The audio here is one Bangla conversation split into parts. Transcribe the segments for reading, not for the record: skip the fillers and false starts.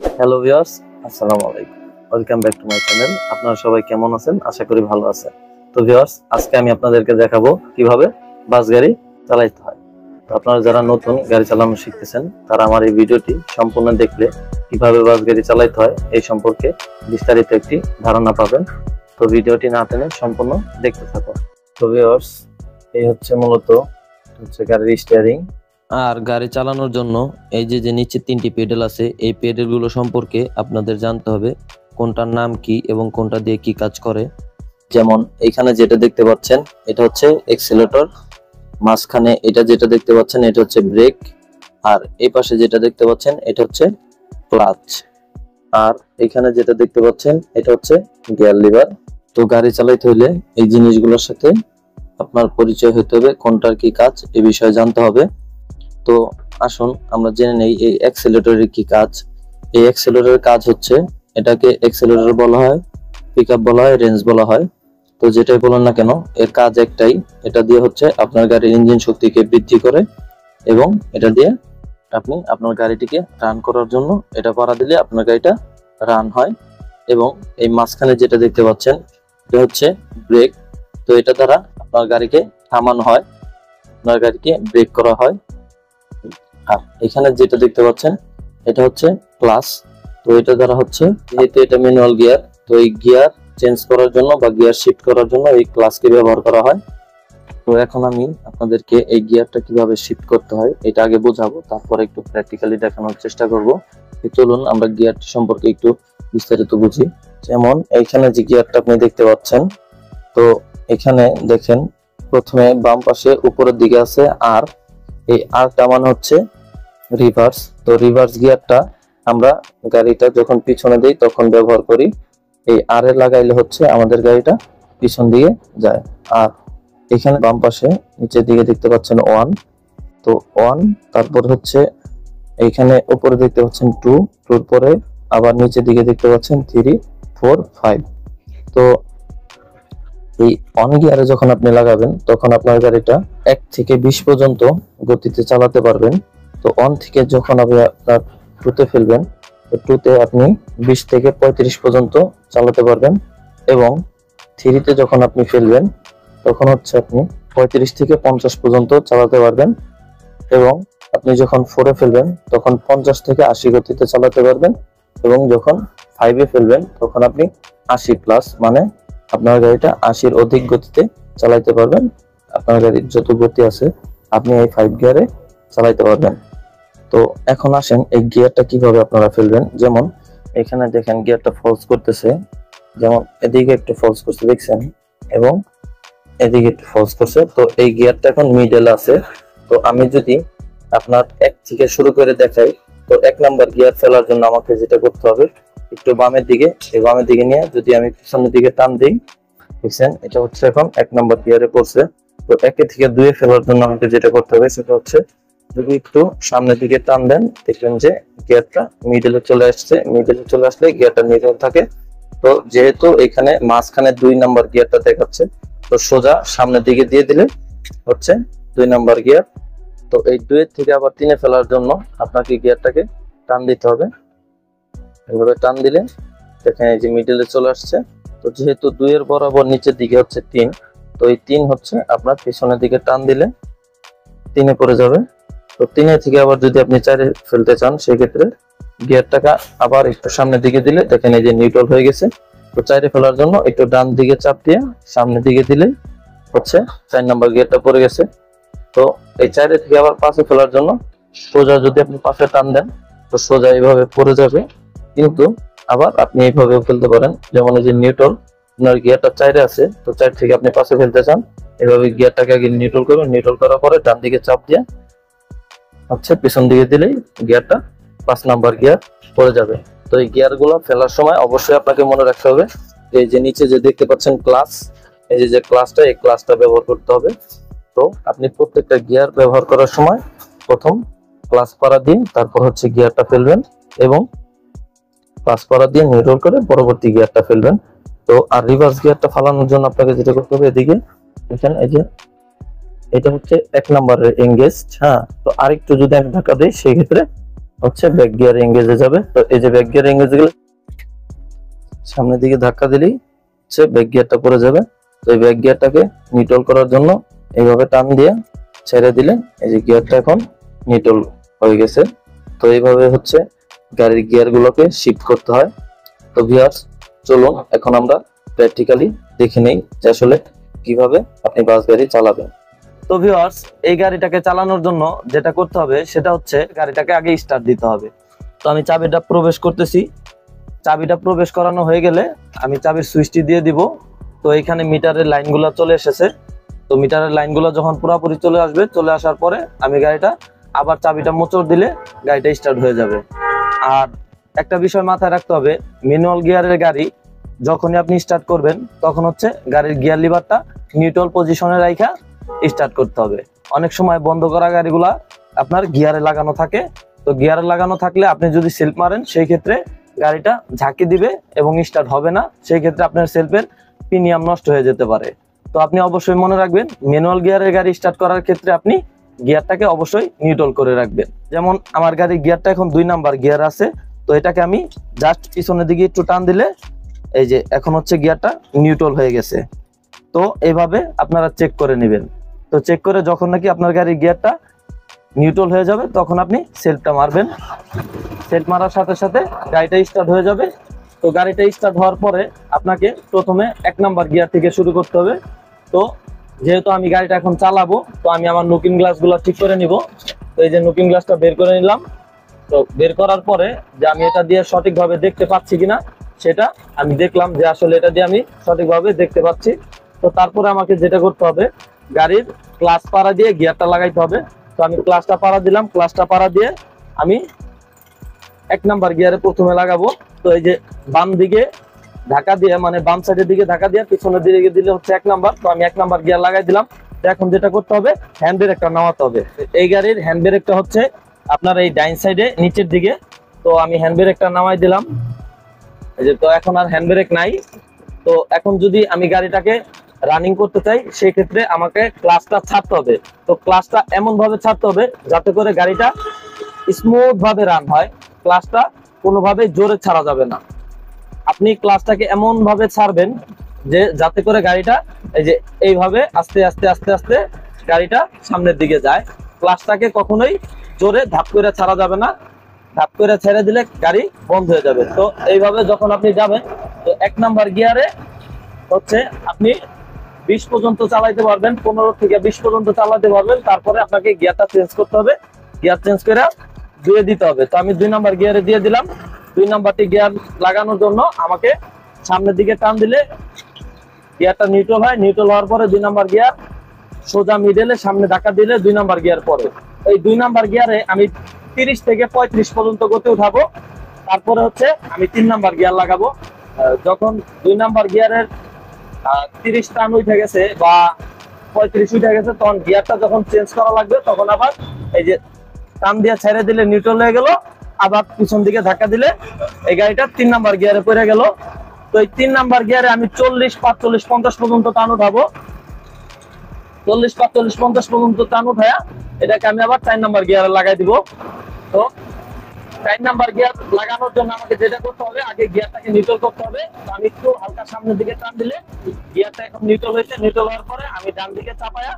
হ্যালো ভিউয়ার্স, আসসালামু আলাইকুম। Welcome back to my channel. আপনারা সবাই কেমন আছেন? আশা করি ভালো আছেন। তো ভিউয়ার্স, আজকে আমি আপনাদেরকে দেখাবো কিভাবে বাস গাড়ি চালাতে হয়। তো আপনারা যারা নতুন গাড়ি চালানো শিখতেছেন তারা আমার এই ভিডিওটি সম্পূর্ণ দেখলে কিভাবে বাস গাড়ি চালাতে হয় এই সম্পর্কে বিস্তারিত একটি ধারণা পাবেন। তো ভিডিওটি না টেনে সম্পূর্ণ দেখতে থাকুন। তো ভিউয়ার্স, এই হচ্ছে মূলত গাড়ির স্টিয়ারিং। আর গাড়ি চালানোর জন্য এই যে নিচে তিনটি পেডেল আছে, এই পেডেল গুলো সম্পর্কে আপনাদের জানতে হবে কোনটার নাম কি এবং কোনটা দিয়ে কি কাজ করে। যেমন এখানে যেটা দেখতে পাচ্ছেন এটা হচ্ছে এক্সেলেটর, মাঝখানে এটা যেটা দেখতে পাচ্ছেন এটা হচ্ছে ব্রেক, আর এই পাশে যেটা দেখতে পাচ্ছেন এটা হচ্ছে ক্লাচ, আর এখানে যেটা দেখতে পাচ্ছেন এটা হচ্ছে গিয়ার লিভার। তো গাড়ি চালাইতে হলে এই জিনিসগুলোর সাথে আপনার পরিচয় হতে হবে, কোনটার কি কাজ এই বিষয়ে জানতে হবে। তো আসুন আমরা জেনে নেই এই অ্যাক্সেলেটরের কি কাজ। এই অ্যাক্সেলেটরের কাজ হচ্ছে, এটাকে অ্যাক্সেলেটর বলা হয়, পিকআপ বলা হয়, রেঞ্জ বলা হয়। তো যেটাই বলেন না কেন এর কাজ একটাই, এটা দিয়ে হচ্ছে আপনার গাড়ির ইঞ্জিন শক্তিকে বৃদ্ধি করে এবং এটা দিয়ে আপনি আপনার গাড়িটিকে রান করার জন্য এটা পাড়া দিলে আপনার গাড়িটা রান হয়। এবং এই মাঝখানে যেটা দেখতে পাচ্ছেন এটা হচ্ছে ব্রেক। তো এটা দ্বারা আপনার গাড়িকে থামানো হয়, আপনার গাড়িকে ব্রেক করা হয়। আর এখানে যেটা দেখতে পাচ্ছেন এটা হচ্ছে ক্লাচ। তো এটা দ্বারা হচ্ছে, যেহেতু এটা ম্যানুয়াল গিয়ার, তো এই গিয়ার চেঞ্জ করার জন্য বা গিয়ার শিফট করার জন্য এই ক্লাচকে ব্যবহার করা হয়। তো এখন আমি আপনাদেরকে এই গিয়ারটা কিভাবে শিফট করতে হয় এটা আগে বোঝাবো, তারপর একটু প্র্যাকটিক্যালি দেখানোর চেষ্টা করব। চলুন আমরা গিয়ারটি সম্পর্কে একটু বিস্তারিত বুঝি। যেমন এইখানে যে গিয়ারটা আপনি দেখতে পাচ্ছেন, তো এখানে দেখেন প্রথমে বাম পাশে উপরের দিকে আছে আর, এই আরটা মানে হচ্ছে রিভার্স। তো রিভার্স গিয়ারটা আমরা গাড়িটা যখন পিছনে দেই তখন ব্যবহার করি। এই আর এ লাগাইলে হচ্ছে আমাদের গাড়িটা পিছন দিকে যায়। আর এখানে বাম পাশে নিচের দিকে দেখতে পাচ্ছেন 1, তো 1, তারপর হচ্ছে এইখানে উপরে দেখতে পাচ্ছেন 2, 2 পরে আবার নিচের দিকে দেখতে পাচ্ছেন 3, 4, 5। তো এই অন গিয়ারে যখন আপনি লাগাবেন তখন আপনার গাড়িটা 1 থেকে 20 পর্যন্ত গতিতে চালাতে পারবেন। তো অন থেকে যখন আপনি আপনার 2-তে ফেলবেন, তো 2-তে আপনি 20 থেকে 35 পর্যন্ত চালাতে পারবেন। এবং 3-তে যখন আপনি ফেলবেন তখন হচ্ছে আপনি 35 থেকে 50 পর্যন্ত চালাতে পারবেন। এবং আপনি যখন 4-এ ফেলবেন তখন 50 থেকে 80 গতিতে চালাতে পারবেন। এবং যখন 5-এ ফেলবেন তখন আপনি 80 প্লাস, মানে আপনার গাড়িটা 80-র অধিক গতিতে চালাতে পারবেন। আপনার গাড়ির যত গতি আছে আপনি এই 5 গিয়ারে চালাতে পারবেন। তো এখন আসেন এই গিয়ারটা কিভাবে আপনারা ফেলবেন। যেমন এখানে দেখেন গিয়ারটা ফলস করতেছে, যেমন এদিকে একটু ফলস করছে দেখছেন, এবং এদিকে একটু ফলস করছে। তো এই গিয়ারটা এখন মিডল আছে। তো আমি যদি আপনার 1 থেকে শুরু করে দেখাই, তো 1 নাম্বার গিয়ার ফেলার জন্য আমাকে যেটা করতে হবে, একটু বামের দিকে, এই বামের দিকে নিয়ে যদি আমি পিছনের দিকে টান দিই, দেখছেন এটা হচ্ছে এখন 1 নাম্বার গিয়ারে পড়ছে। তো 1 থেকে 2-এ ফেলার জন্য আমাকে যেটা করতে হবে সেটা হচ্ছে, যদি একটু সামনের দিকে টান দেন দেখবেন যে গিয়ারটা মিডলে চলে আসছে। মিডলে চলে আসলে গিয়ারটা নিউট্রাল থাকে। তো যেহেতু এখানে মাঝখানে 2 নাম্বার গিয়ারটা দেখাচ্ছে, তো সোজা সামনের দিকে দিয়ে দিলে হচ্ছে 2 নাম্বার গিয়ার। তো এই 2 থেকে আবার 3-এ ফেলার জন্য আপনাকে গিয়ারটাকে টান দিতে হবে। এভাবে টান দিলে দেখেন এই যে মিডলে চলে আসছে। তো যেহেতু 2-এর বরাবর নিচের দিকে হচ্ছে 3, তো এই 3 হচ্ছে আপনার পিছনের দিকে টান দিলে 3-এ পড়ে যাবে। তো 3-এ থেকে আবার যদি আপনি 4-এ ফেলতে চান সেক্ষেত্রে গিয়ারটাকে আবার একটু সামনের দিকে দিলে দেখেন এই যে নিউট্রাল হয়ে গেছে। তো 4-এ ফেলার জন্য একটু ডান দিকে চাপ দিয়ে সামনের দিকে দিলে হচ্ছে 4 নাম্বার গিয়ারটা পড়ে গেছে। তো এই 4-এ থেকে আবার 5-এ ফেলার জন্য সোজা যদি আপনি 5-এ টান দেন তো সোজা এইভাবে পড়ে যাবে। কিন্তু আবার আপনি এইভাবেও ফেলতে পারেন, যেমন এই যে নিউট্রাল, আপনার গিয়ারটা 4-এ আছে, তো 4 থেকে আপনি 5-এ ফেলতে চান, এভাবে গিয়ারটাকে আগে নিউট্রাল করবেন। নিউট্রাল করার পরে ডান দিকে চাপ দিয়ে হচ্ছে পিছন দিকে দিলেই গিয়ারটা 5 নাম্বার গিয়ার পড়ে যাবে। তো এই গিয়ার গুলো ফেলার সময় অবশ্যই আপনাকে মনে রাখতে হবে এই যে নিচে যে দেখতে পাচ্ছেন ক্লাচ, এই যে ক্লাচটা, এই ক্লাচটা ব্যবহার করতে হবে। তো আপনি প্রত্যেকটা গিয়ার ব্যবহার করার সময় প্রথম ক্লাচ পাড়া দিয়ে তারপর হচ্ছে গিয়ারটা ফেলবেন এবং ক্লাচ পাড়া দিয়ে নিউট্রাল করে পরবর্তী গিয়ারটা ফেলবেন। তো আর রিভার্স গিয়ারটা ফালানোর জন্য আপনাকে যেটা করতে হবে, এদিকে দেখেন এই যে এটা হচ্ছে 1 নাম্বারের এঙ্গেজ। হ্যাঁ, তো আরেকটু যদি আমি ধাক্কা দিই সেই ক্ষেত্রে হচ্ছে ব্যাক গিয়ার এঙ্গেজে যাবে। তো এই যে ব্যাক গিয়ার এঙ্গেজে গেলে সামনের দিকে ধাক্কা দিলেই হচ্ছে ব্যাক গিয়ারটা পড়ে যাবে। তো এই ব্যাক গিয়ারটাকে নিউট্রাল করার জন্য এইভাবে টান দিয়ে ছেড়ে দিলে এই যে গিয়ারটা এখন নিউট্রাল হয়ে গেছে। তো এইভাবে হচ্ছে গাড়ির গিয়ার গুলোকে শিফট করতে হয়। তো ভিউয়ার্স, চলুন এখন আমরা প্র্যাকটিক্যালি দেখে নেই যে আসলে কিভাবে আপনি বাস গাড়ি চালাবেন। তো ভিউয়ার্স, এই গাড়িটাকে চালানোর জন্য যেটা করতে হবে সেটা হচ্ছে গাড়িটাকে আগে স্টার্ট দিতে হবে। তো আমি চাবিটা প্রবেশ করতেছি। চাবিটা প্রবেশ করানো হয়ে গেলে আমি চাবির সুইচটি দিয়ে দিব। তো এখানে মিটারের লাইনগুলো চলে এসেছে। তো মিটারের লাইনগুলো যখন পুরোপুরি চলে আসবে, চলে আসার পরে আমি গাড়িটা আবার চাবিটা মোচড় দিলে গাড়িটা স্টার্ট হয়ে যাবে। আর একটা বিষয় মাথায় রাখতে হবে, ম্যানুয়াল গিয়ারের গাড়ি যখনই আপনি স্টার্ট করবেন তখন হচ্ছে গাড়ির গিয়ার লিভারটা নিউট্রাল পজিশনে রাখা স্টার্ট করতে হবে। অনেক সময় বন্ধ করা গাড়িগুলা আপনার গিয়ারে লাগানো থাকে। তো গিয়ারে লাগানো থাকলে আপনি যদি সেলফ মারেন সেই ক্ষেত্রে গাড়িটা ঝাঁকি দিবে এবং স্টার্ট হবে না। সেই ক্ষেত্রে আপনার সেলফের প্রিমিয়াম নষ্ট হয়ে যেতে পারে। তো আপনি অবশ্যই মনে রাখবেন, ম্যানুয়াল গিয়ারের গাড়ি স্টার্ট করার ক্ষেত্রে আপনি গিয়ারটাকে অবশ্যই নিউট্রাল করে রাখবেন। যেমন আমার গাড়ির গিয়ারটা এখন 2 নাম্বার গিয়ার আছে। তো এটাকে আমি জাস্ট পিছনের দিকে একটু টান দিলে এই যে এখন হচ্ছে গিয়ারটা নিউট্রাল হয়ে গেছে। তো এইভাবে আপনারা চেক করে নেবেন। তো চেক করে যখন নাকি আপনার গাড়ির গিয়ারটা নিউট্রাল হয়ে যাবে তখন আপনি সেলফটা মারবেন। সেলফ মারার সাথে সাথে গাড়িটা স্টার্ট হয়ে যাবে। তো গাড়িটা স্টার্ট হওয়ার পরে আপনাকে প্রথমে 1 নাম্বার গিয়ার থেকে শুরু করতে হবে। তো যেহেতু আমি গাড়িটা এখন চালাবো, তো আমি আমার লুকিং গ্লাসগুলো ঠিক করে নিব। তো এই যে লুকিং গ্লাসটা বের করে নিলাম। তো বের করার পরে যে আমি এটা দিয়ে সঠিকভাবে দেখতে পাচ্ছি কিনা সেটা আমি দেখলাম যে আসলে এটা দিয়ে আমি সঠিকভাবে দেখতে পাচ্ছি। তো তারপরে আমাকে যেটা করতে হবে, গাড়ির ক্লাচ পাড়া দিয়ে গিয়ারটা লাগাইতে হবে। তো আমি ক্লাচটা পাড়া দিলাম। ক্লাচটা পাড়া দিয়ে আমি 1 নাম্বার গিয়ারে প্রথমে লাগাবো। তো এই যে বাম দিকে ঢাকা দিয়ে, মানে বাম সাইডের দিকে ঢাকা দিয়ে পিছনের দিকে দিলে হচ্ছে 1 নাম্বার। তো আমি 1 নাম্বার গিয়ার লাগাই দিলাম। তো এখন যেটা করতে হবে, হ্যান্ড ব্রেকটা নামাতে হবে। এই গাড়ির হ্যান্ড ব্রেকটা হচ্ছে আপনার এই ডাইন সাইডে নিচের দিকে। তো আমি হ্যান্ড ব্রেকটা নামাই দিলাম। এই যে তো এখন আর হ্যান্ড ব্রেক নাই। তো এখন যদি আমি গাড়িটাকে রানিং করতে চাই সেই ক্ষেত্রে আমাকে ক্লাচটা ছাড়তে হবে। তো ক্লাচটা এমন ভাবে ছাড়তে হবে যাতে করে গাড়িটা স্মুথ ভাবে রান হয়। ক্লাচটা কোনোভাবে জোরে ছাড়া যাবে না। আপনি ক্লাচটাকে এমন ভাবে ছাড়বেন যে যাতে করে গাড়িটা এই যে এইভাবে আস্তে আস্তে আস্তে আস্তে গাড়িটা সামনের দিকে যায়। ক্লাচটাকে কখনোই জোরে ধাপ করে ছাড়া যাবে না। ধাপ করে ছেড়ে দিলে গাড়ি বন্ধ হয়ে যাবে। তো এইভাবে যখন আপনি যাবেন, তো 1 নাম্বার গিয়ারে হচ্ছে আপনি 20 পর্যন্ত চালাইতে পারবেন, 15 থেকে 20 পর্যন্ত চালাতে পারবেন। তারপরে আপনাকে গিয়ারটা চেঞ্জ করতে হবে। গিয়ার চেঞ্জ করে 2 দিতে হবে। তো আমি 2 নাম্বার গিয়ারে দিয়ে দিলাম। 2 নাম্বারটি গিয়ার লাগানোর জন্য আমাকে সামনের দিকে টান দিলে গিয়ারটা নিউট্রাল হয়। নিউট্রাল হওয়ার পরে 2 নাম্বার গিয়ার সোজা মিডলে সামনে ধাক্কা দিলে 2 নাম্বার গিয়ার পরে। এই 2 নাম্বার গিয়ারে আমি 30 থেকে 35 পর্যন্ত গতি উঠাবো। তারপরে হচ্ছে আমি 3 নাম্বার গিয়ার লাগাবো। যখন 2 নাম্বার গিয়ারের 30 টান উঠে গেছে বা 35 উঠে গেছে, তখন গিয়ারটা যখন চেঞ্জ করা লাগবে তখন আবার এই যে টান দিয়ে ছেড়ে দিলে নিউট্রাল হয়ে গেল। আবার পিছন দিকে ধাক্কা দিলে এই গাড়িটা 3 নাম্বার গিয়ারে পড়ে গেল। তো এই 3 নাম্বার গিয়ারে আমি 40, 45, 50 পর্যন্ত টান উঠাবো। 40, 45, 50 পর্যন্ত টান উঠায়া এটাকে আমি আবার 4 নাম্বার গিয়ারে লাগাই দিব। তো 4 নাম্বার গিয়ার লাগানোর জন্য আমাকে যেটা করতে হবে, আগে গিয়ারটাকে নিউট্রাল করতে হবে। তো আমি একটু হালকা সামনের দিকে টান দিলে গিয়ারটা এখন নিউট্রাল হয়েছে। নিউট্রাল হওয়ার পরে আমি ডান দিকে চাপায়া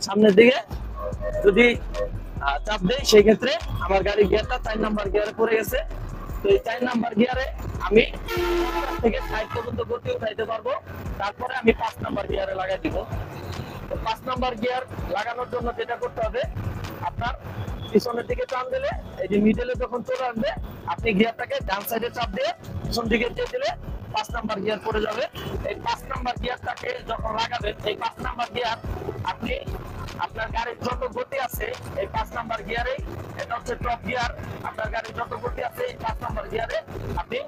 সামনের দিকে যদি চাপ দেই সেই ক্ষেত্রে আমার গাড়ির গিয়ারটা 4 নাম্বার গিয়ারে পড়ে গেছে। তো এই 4 নাম্বার গিয়ারে আমি 50 থেকে 60 পর্যন্ত গতি উঠাইতে পারবো। তারপরে আমি 5 নাম্বার গিয়ারে লাগাই দিব। তো 5 নাম্বার গিয়ার লাগানোর জন্য যেটা করতে হবে, আপনার পিছনের দিকে টান দিলে এই যে মিডলে যখন চলে আসবে আপনি গিয়ারটাকে ডান সাইডে চাপ দিয়ে পিছন দিকে দিয়ে দিলে 5 নাম্বার গিয়ার পড়ে যাবে। এই 5 নাম্বার গিয়ারটাকে যখন লাগাবেন, এই 5 নাম্বার গিয়ার আপনি আপনার গাড়ির যত গতি আছে এই 5 নাম্বার গিয়ারে, এটা হচ্ছে টপ গিয়ার। আপনার গাড়ির যত গতি আছে এই 5 নাম্বার গিয়ারে আপনি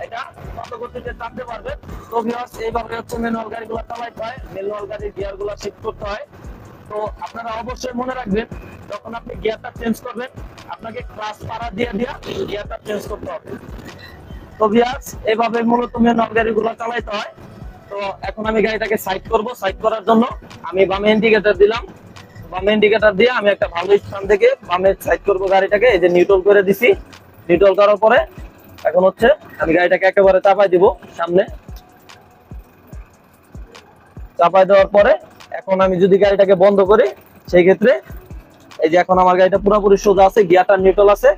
এটা কত গতিতে টানতে পারবেন। তো ভিউয়ার্স, এইভাবে হচ্ছে ম্যানুয়াল গাড়িগুলো চালাইতে হয়, ম্যানুয়াল গাড়ির গিয়ারগুলো শিফট করতে হয়। তো আপনারা অবশ্যই মনে রাখবেন, যখন আপনি গিয়ারটা চেঞ্জ করবেন আপনাকে ক্লাচ পাড়া দিয়ে গিয়ারটা চেঞ্জ করতে হবে। তো ভিউয়ার্স, এইভাবে মূলত ম্যানুয়াল গাড়িগুলো চালাইতে হয়। তো এখন আমি গাড়িটাকে সাইড করব। সাইড করার জন্য আমি বামে ইন্ডিকেটর দিলাম। বামে ইন্ডিকেটর দিয়ে আমি একটা ভালো স্থান থেকে বামে সাইড করব গাড়িটাকে। এই যে নিউট্রাল করে দিছি। নিউট্রাল করার পরে এখন হচ্ছে আমি গাড়িটাকে একেবারে চাপাই দিব সামনে। চাপাই দেওয়ার পরে এখন আমি যদি গাড়িটাকে বন্ধ করি সেই ক্ষেত্রে এই যে এখন আমার গাড়িটা পুরোপুরি সোজা আছে, গিয়ারটা নিউট্রাল আছে।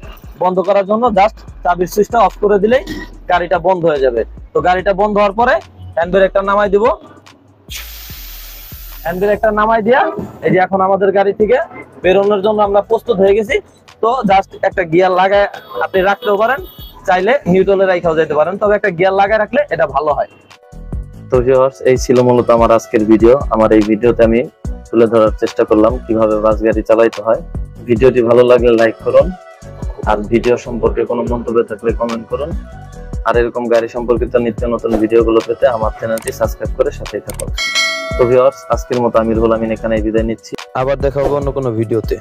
বন্ধ করার জন্য জাস্ট চাবির সুইচটা অফ করে দিলেই গাড়িটা বন্ধ হয়ে যাবে। তো গাড়িটা বন্ধ হওয়ার পরে হ্যান্ড ব্রেকটা নামাই দিব। হ্যান্ড ব্রেকটা নামাই দিয়া এই যে এখন আমাদের গাড়ি থেকে বেরোনোর জন্য আমরা প্রস্তুত হয়ে গেছি। তো জাস্ট একটা গিয়ার লাগায় আপনি রাখতেও পারেন, চাইলে নিউট্রালে রাখাও যেতে পারেন, তবে একটা গিয়ার লাগায় রাখলে এটা ভালো হয়। তো ভিউয়ার্স, এই ছিল মূলত আমার আজকের ভিডিও। আমার এই ভিডিওতে আমি তুলে ধরার চেষ্টা করলাম কিভাবে বাস গাড়ি চালাইতে হয়। ভিডিওটি ভালো লাগলে লাইক করুন, আর ভিডিও সম্পর্কে কোনো মন্তব্য থাকলে কমেন্ট করুন। আর এরকম গাড়ি সম্পর্কিত নিত্য নতুন ভিডিওগুলো পেতে আমার চ্যানেলটি সাবস্ক্রাইব করে সাথেই থাকুন। তো ভিউয়ার্স, আজকের মতো আমি রুহুল আমিন এখানেই বিদায় নিচ্ছি। আবার দেখা হবে অন্য কোনো ভিডিওতে।